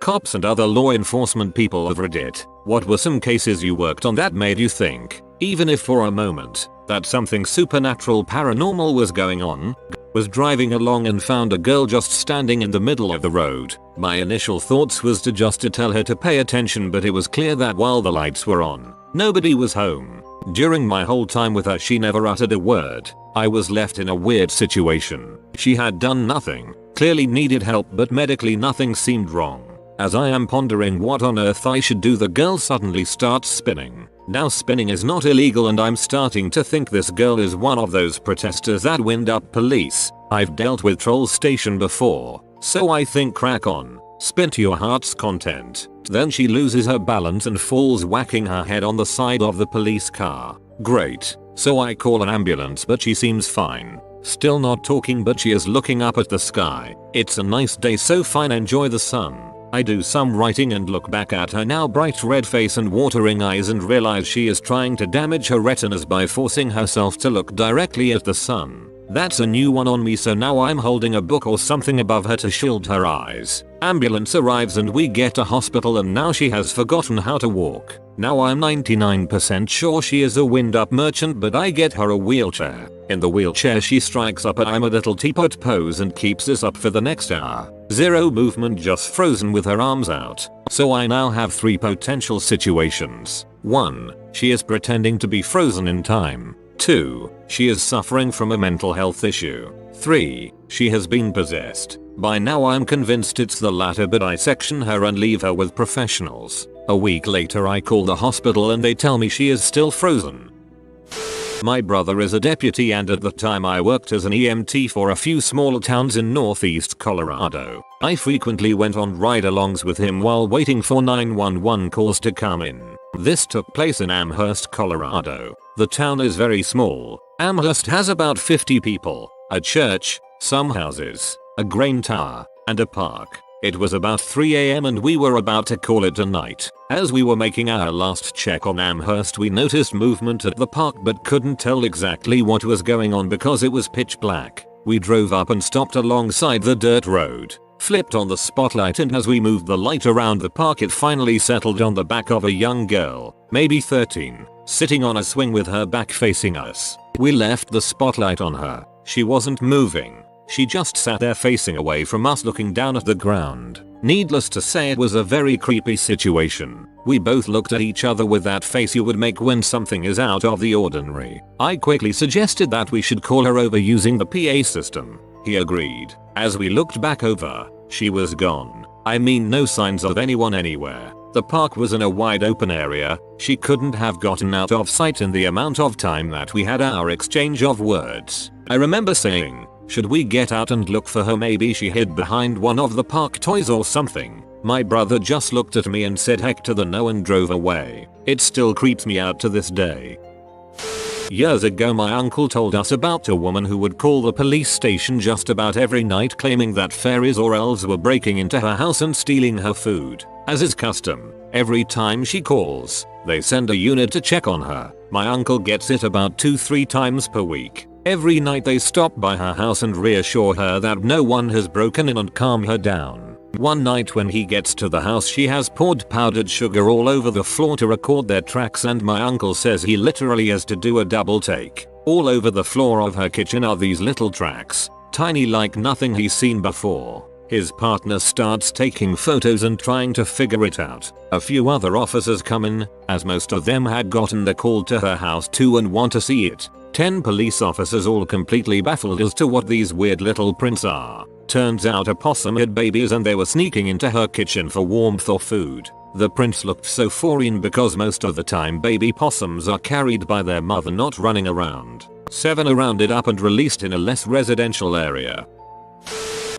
Cops and other law enforcement people of Reddit, what were some cases you worked on that made you think, even if for a moment, that something supernatural paranormal was going on? Was driving along and found a girl just standing in the middle of the road. My initial thoughts was to tell her to pay attention, but it was clear that while the lights were on, nobody was home. During my whole time with her, she never uttered a word. I was left in a weird situation. She had done nothing, clearly needed help, but medically nothing seemed wrong. As I am pondering what on earth I should do, the girl suddenly starts spinning. Now spinning is not illegal, and I'm starting to think this girl is one of those protesters that wind up police. I've dealt with Troll Station before, so I think crack on. Spin to your heart's content. Then she loses her balance and falls, whacking her head on the side of the police car. Great. So I call an ambulance, but she seems fine. Still not talking, but she is looking up at the sky. It's a nice day, so fine, enjoy the sun. I do some writing and look back at her now bright red face and watering eyes and realize she is trying to damage her retinas by forcing herself to look directly at the sun. That's a new one on me, so now I'm holding a book or something above her to shield her eyes. Ambulance arrives and we get to hospital, and now she has forgotten how to walk. Now I'm 99% sure she is a wind-up merchant, but I get her a wheelchair. In the wheelchair she strikes up I'm a little teapot pose and keeps this up for the next hour. Zero movement, just frozen with her arms out. So I now have 3 potential situations. 1. She is pretending to be frozen in time. 2. She is suffering from a mental health issue. 3. She has been possessed. By now I'm convinced it's the latter, but I section her and leave her with professionals. A week later I call the hospital and they tell me she is still frozen. My brother is a deputy, and at the time I worked as an EMT for a few smaller towns in northeast Colorado. I frequently went on ride-alongs with him while waiting for 911 calls to come in. This took place in Amherst, Colorado. The town is very small. Amherst has about 50 people, a church, some houses, a grain tower, and a park. It was about 3 AM and we were about to call it a night. As we were making our last check on Amherst, we noticed movement at the park but couldn't tell exactly what was going on because it was pitch black. We drove up and stopped alongside the dirt road, flipped on the spotlight, and as we moved the light around the park it finally settled on the back of a young girl, maybe 13, sitting on a swing with her back facing us. We left the spotlight on her. She wasn't moving. She just sat there facing away from us, looking down at the ground. Needless to say, it was a very creepy situation. We both looked at each other with that face you would make when something is out of the ordinary. I quickly suggested that we should call her over using the PA system. He agreed. As we looked back over, she was gone. I mean, no signs of anyone anywhere. The park was in a wide open area. She couldn't have gotten out of sight in the amount of time that we had our exchange of words. I remember saying, should we get out and look for her? Maybe she hid behind one of the park toys or something. My brother just looked at me and said heck to the no and drove away. It still creeps me out to this day. Years ago my uncle told us about a woman who would call the police station just about every night claiming that fairies or elves were breaking into her house and stealing her food. As is custom, every time she calls, they send a unit to check on her. My uncle gets it about 2-3 times per week. Every night they stop by her house and reassure her that no one has broken in and calm her down. One night when he gets to the house, she has poured powdered sugar all over the floor to record their tracks, and my uncle says he literally has to do a double take. All over the floor of her kitchen are these little tracks, tiny like nothing he's seen before. His partner starts taking photos and trying to figure it out. A few other officers come in, as most of them had gotten the call to her house too and want to see it. 10 police officers, all completely baffled as to what these weird little prints are. Turns out a possum had babies and they were sneaking into her kitchen for warmth or food. The prints looked so foreign because most of the time baby possums are carried by their mother, not running around. 7 are rounded up and released in a less residential area.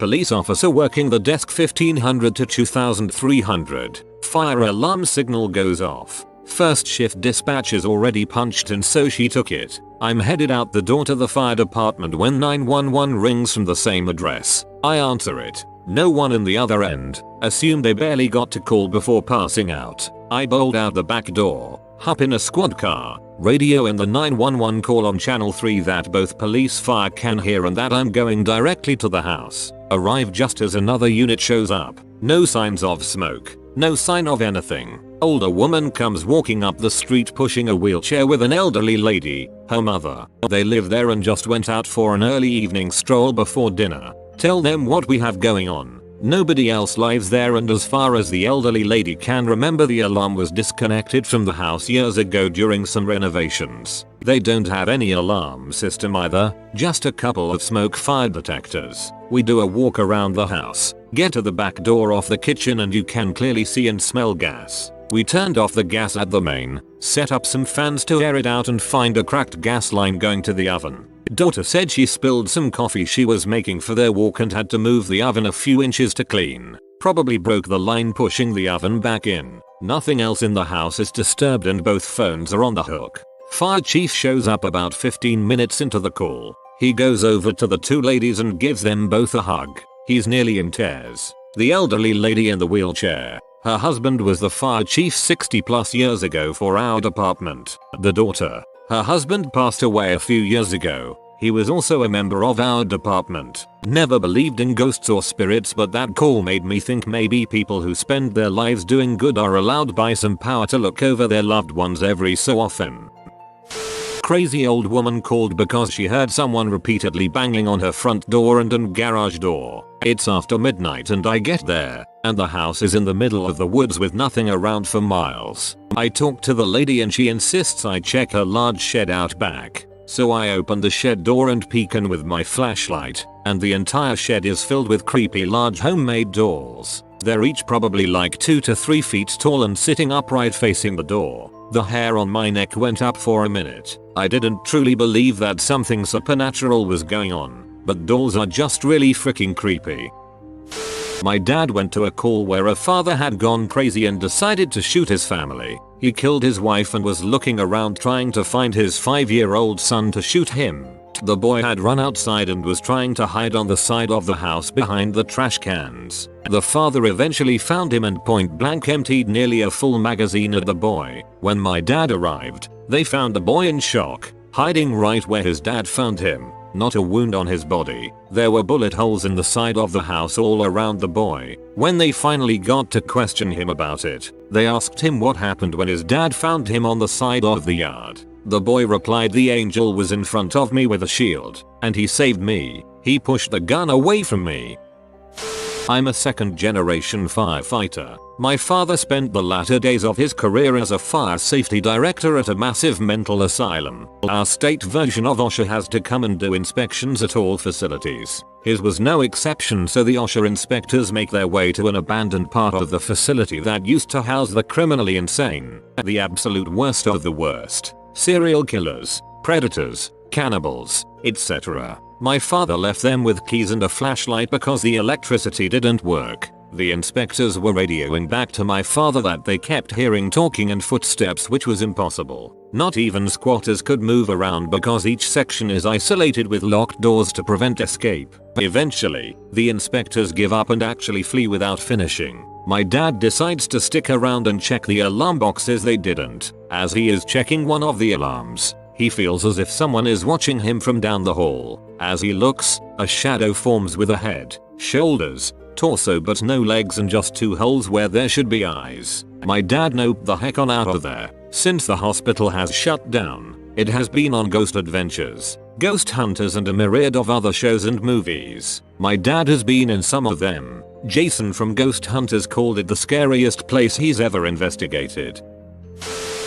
Police officer working the desk 1500 to 2300. Fire alarm signal goes off. First shift dispatch is already punched and so she took it. I'm headed out the door to the fire department when 911 rings from the same address. I answer it. No one in the other end. Assume they barely got to call before passing out. I bolt out the back door, hop in a squad car, radio in the 911 call on channel 3 that both police fire can hear and that I'm going directly to the house. Arrive just as another unit shows up. No signs of smoke. No sign of anything. Older woman comes walking up the street pushing a wheelchair with an elderly lady, her mother. They live there and just went out for an early evening stroll before dinner. Tell them what we have going on. Nobody else lives there, and as far as the elderly lady can remember, the alarm was disconnected from the house years ago during some renovations. They don't have any alarm system either, just a couple of smoke fire detectors. We do a walk around the house, get to the back door off the kitchen, and you can clearly see and smell gas. We turned off the gas at the main, set up some fans to air it out, and find a cracked gas line going to the oven. Daughter said she spilled some coffee she was making for their walk and had to move the oven a few inches to clean. Probably broke the line pushing the oven back in. Nothing else in the house is disturbed and both phones are on the hook. Fire chief shows up about 15 minutes into the call. He goes over to the two ladies and gives them both a hug. He's nearly in tears. The elderly lady in the wheelchair. Her husband was the fire chief 60+ years ago for our department. The daughter. Her husband passed away a few years ago. He was also a member of our department. Never believed in ghosts or spirits, but that call made me think maybe people who spend their lives doing good are allowed by some power to look over their loved ones every so often. Crazy old woman called because she heard someone repeatedly banging on her front door and garage door. It's after midnight and I get there, and the house is in the middle of the woods with nothing around for miles. I talk to the lady and she insists I check her large shed out back. So I open the shed door and peek in with my flashlight, and the entire shed is filled with creepy large homemade dolls. They're each probably like 2 to 3 feet tall and sitting upright facing the door. The hair on my neck went up for a minute. I didn't truly believe that something supernatural was going on, but dolls are just really freaking creepy. My dad went to a call where a father had gone crazy and decided to shoot his family. He killed his wife and was looking around trying to find his 5-year-old son to shoot him. The boy had run outside and was trying to hide on the side of the house behind the trash cans. The father eventually found him and point blank emptied nearly a full magazine at the boy. When my dad arrived, they found the boy in shock, hiding right where his dad found him. Not a wound on his body. There were bullet holes in the side of the house all around the boy. When they finally got to question him about it, they asked him what happened when his dad found him on the side of the yard. The boy replied, "The angel was in front of me with a shield, and he saved me. He pushed the gun away from me." I'm a second-generation firefighter. My father spent the latter days of his career as a fire safety director at a massive mental asylum. Our state version of OSHA has to come and do inspections at all facilities. His was no exception, so the OSHA inspectors make their way to an abandoned part of the facility that used to house the criminally insane, the absolute worst of the worst. Serial killers, predators, cannibals, etc. My father left them with keys and a flashlight because the electricity didn't work. The inspectors were radioing back to my father that they kept hearing talking and footsteps, which was impossible. Not even squatters could move around because each section is isolated with locked doors to prevent escape. Eventually, the inspectors give up and actually flee without finishing. My dad decides to stick around and check the alarm boxes. They didn't. As he is checking one of the alarms, he feels as if someone is watching him from down the hall. As he looks, a shadow forms with a head, shoulders, torso but no legs and just 2 holes where there should be eyes. My dad noped the heck on out of there. Since the hospital has shut down, it has been on Ghost Adventures, Ghost Hunters and a myriad of other shows and movies. My dad has been in some of them. Jason from Ghost Hunters called it the scariest place he's ever investigated.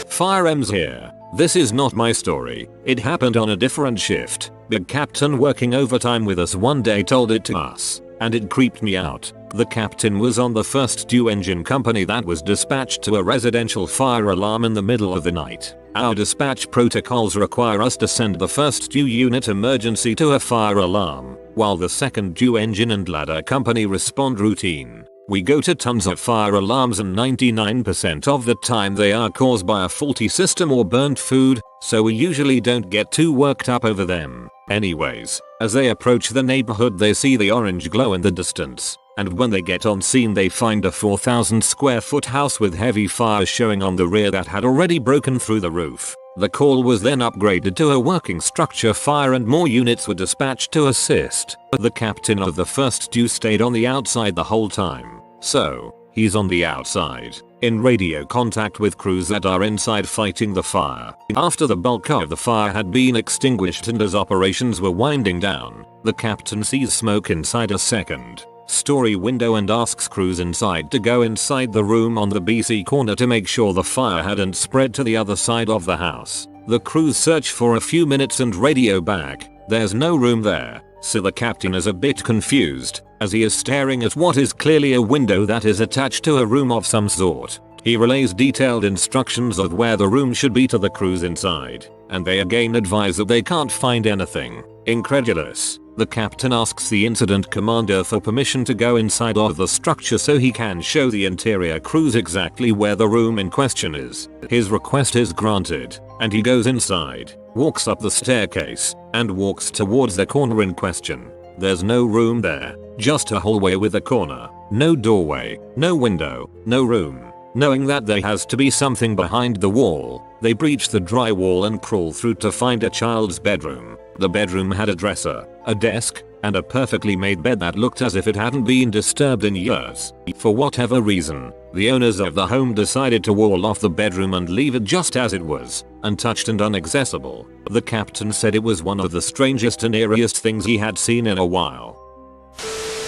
Fire M's here. This is not my story. It happened on a different shift. Big captain working overtime with us one day told it to us, and it creeped me out. The captain was on the first due engine company that was dispatched to a residential fire alarm in the middle of the night. Our dispatch protocols require us to send the first due unit emergency to a fire alarm, while the second due engine and ladder company respond routine. We go to tons of fire alarms and 99% of the time they are caused by a faulty system or burnt food, so we usually don't get too worked up over them. Anyways, as they approach the neighborhood they see the orange glow in the distance, and when they get on scene they find a 4,000 square foot house with heavy fire showing on the rear that had already broken through the roof. The call was then upgraded to a working structure fire and more units were dispatched to assist. The captain of the first due stayed on the outside the whole time. So, he's on the outside, in radio contact with crews that are inside fighting the fire. After the bulk of the fire had been extinguished and as operations were winding down, the captain sees smoke inside a second-story window and asks crews inside to go inside the room on the BC corner to make sure the fire hadn't spread to the other side of the house. The crews search for a few minutes and radio back, there's no room there, so the captain is a bit confused, as he is staring at what is clearly a window that is attached to a room of some sort. He relays detailed instructions of where the room should be to the crews inside, and they again advise that they can't find anything. Incredulous, the captain asks the incident commander for permission to go inside of the structure so he can show the interior crews exactly where the room in question is. His request is granted, and he goes inside, walks up the staircase, and walks towards the corner in question. There's no room there, just a hallway with a corner, no doorway, no window, no room. Knowing that there has to be something behind the wall, they breach the drywall and crawl through to find a child's bedroom. The bedroom had a dresser, a desk, and a perfectly made bed that looked as if it hadn't been disturbed in years. For whatever reason, the owners of the home decided to wall off the bedroom and leave it just as it was, untouched and inaccessible. The captain said it was one of the strangest and eeriest things he had seen in a while.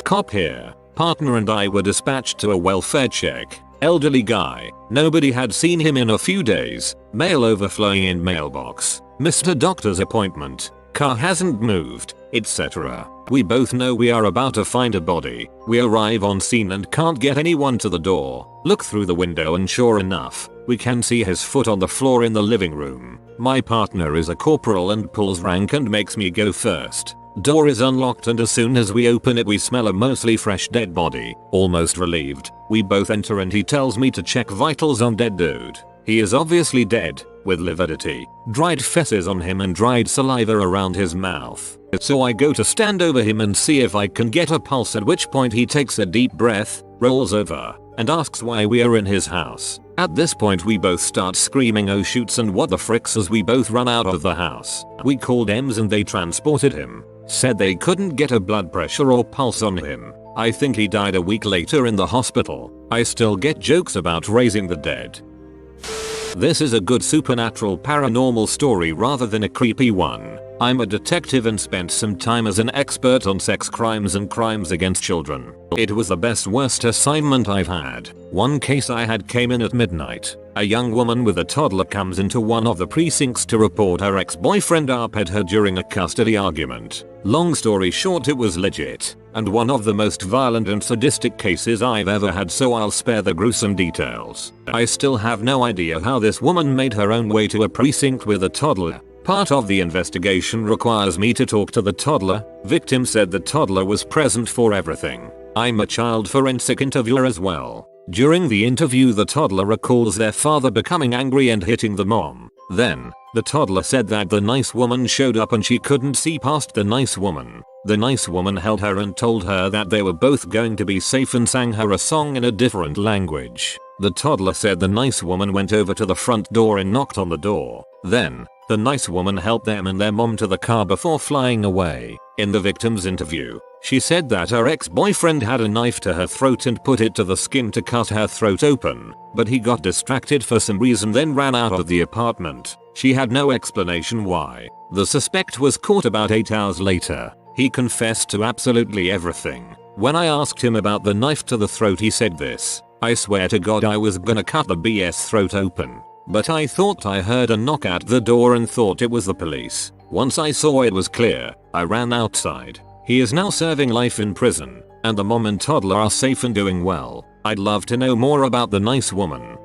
Cop here. Partner and I were dispatched to a welfare check. Elderly guy, nobody had seen him in a few days, mail overflowing in mailbox, missed a doctor's appointment, car hasn't moved, etc. We both know we are about to find a body. We arrive on scene and can't get anyone to the door. Look through the window and sure enough, we can see his foot on the floor in the living room. My partner is a corporal and pulls rank and makes me go first. Door is unlocked and as soon as we open it we smell a mostly fresh dead body. Almost relieved, we both enter and he tells me to check vitals on dead dude. He is obviously dead, with lividity, dried feces on him and dried saliva around his mouth. So I go to stand over him and see if I can get a pulse, at which point he takes a deep breath, rolls over, and asks why we are in his house. At this point we both start screaming oh shoots and what the fricks as we both run out of the house. We called EMS and they transported him. Said they couldn't get a blood pressure or pulse on him. I think he died a week later in the hospital. I still get jokes about raising the dead. This is a good supernatural paranormal story rather than a creepy one. I'm a detective and spent some time as an expert on sex crimes and crimes against children. It was the best worst assignment I've had. One case I had came in at midnight. A young woman with a toddler comes into one of the precincts to report her ex-boyfriend upset her during a custody argument. Long story short, it was legit, and one of the most violent and sadistic cases I've ever had, so I'll spare the gruesome details. I still have no idea how this woman made her own way to a precinct with a toddler. Part of the investigation requires me to talk to the toddler. Victim said the toddler was present for everything. I'm a child forensic interviewer as well. During the interview the toddler recalls their father becoming angry and hitting the mom. Then, the toddler said that the nice woman showed up and she couldn't see past the nice woman. The nice woman held her and told her that they were both going to be safe and sang her a song in a different language. The toddler said the nice woman went over to the front door and knocked on the door. Then, the nice woman helped them and their mom to the car before flying away. In the victim's interview, she said that her ex-boyfriend had a knife to her throat and put it to the skin to cut her throat open, but he got distracted for some reason then ran out of the apartment. She had no explanation why. The suspect was caught about 8 hours later. He confessed to absolutely everything. When I asked him about the knife to the throat he said this: "I swear to God I was gonna cut the BS throat open. But I thought I heard a knock at the door and thought it was the police. Once I saw it was clear, I ran outside." He is now serving life in prison, and the mom and toddler are safe and doing well. I'd love to know more about the nice woman.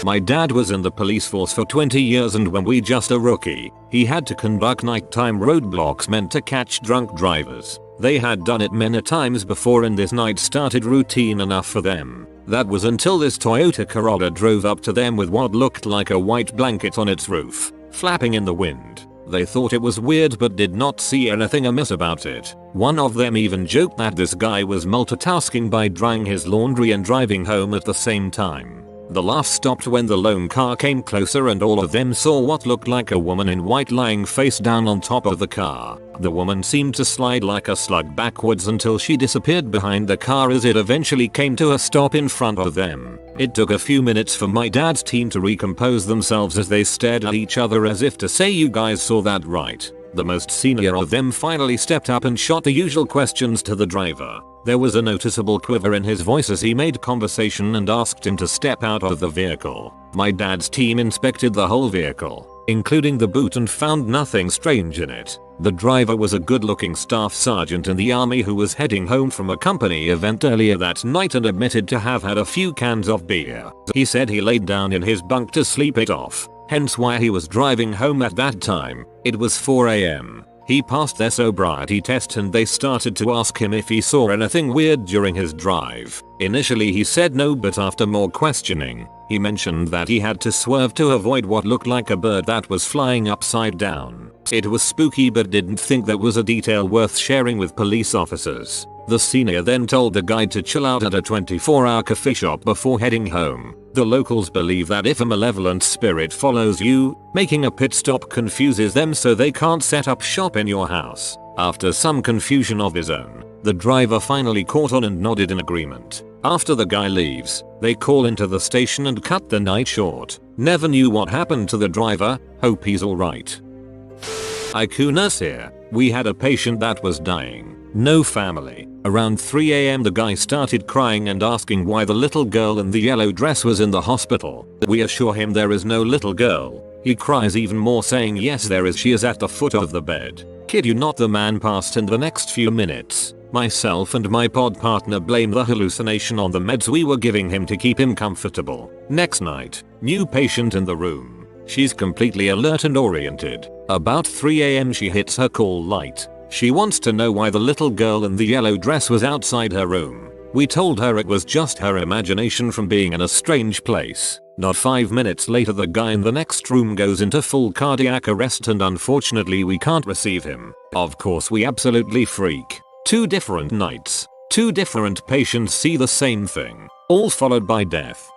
My dad was in the police force for 20 years and when we just a rookie, he had to conduct nighttime roadblocks meant to catch drunk drivers. They had done it many times before and this night started routine enough for them. That was until this Toyota Corolla drove up to them with what looked like a white blanket on its roof, flapping in the wind. They thought it was weird but did not see anything amiss about it. One of them even joked that this guy was multitasking by drying his laundry and driving home at the same time. The laugh stopped when the lone car came closer and all of them saw what looked like a woman in white lying face down on top of the car. The woman seemed to slide like a slug backwards until she disappeared behind the car as it eventually came to a stop in front of them. It took a few minutes for my dad's team to recompose themselves as they stared at each other as if to say, "You guys saw that right?" The most senior of them finally stepped up and shot the usual questions to the driver. There was a noticeable quiver in his voice as he made conversation and asked him to step out of the vehicle. My dad's team inspected the whole vehicle, including the boot, and found nothing strange in it. The driver was a good-looking staff sergeant in the army who was heading home from a company event earlier that night and admitted to have had a few cans of beer. He said he laid down in his bunk to sleep it off, hence why he was driving home at that time. It was 4 AM. He passed their sobriety test and they started to ask him if he saw anything weird during his drive. Initially he said no, but after more questioning, he mentioned that he had to swerve to avoid what looked like a bird that was flying upside down. It was spooky but didn't think that was a detail worth sharing with police officers. The senior then told the guide to chill out at a 24-hour coffee shop before heading home. The locals believe that if a malevolent spirit follows you, making a pit stop confuses them so they can't set up shop in your house. After some confusion of his own, the driver finally caught on and nodded in agreement. After the guy leaves, they call into the station and cut the night short. Never knew what happened to the driver, hope he's alright. IQ nurse here. We had a patient that was dying. No family. Around 3 AM the guy started crying and asking why the little girl in the yellow dress was in the hospital. We assure him there is no little girl. He cries even more, saying yes there is, she is at the foot of the bed. Kid you not, the man passed in the next few minutes. Myself and my pod partner blame the hallucination on the meds we were giving him to keep him comfortable. Next night, new patient in the room. She's completely alert and oriented. About 3 AM she hits her call light. She wants to know why the little girl in the yellow dress was outside her room. We told her it was just her imagination from being in a strange place. Not 5 minutes later the guy in the next room goes into full cardiac arrest and unfortunately we can't receive him. Of course we absolutely freak. 2 different nights. 2 different patients see the same thing. All followed by death.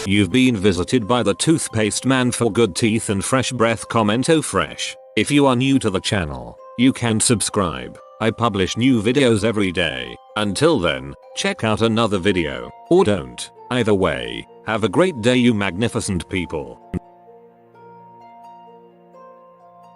You've been visited by the toothpaste man for good teeth and fresh breath. Comment oh fresh. If you are new to the channel, you can subscribe. I publish new videos every day. Until then, check out another video. Or don't. Either way, have a great day you magnificent people.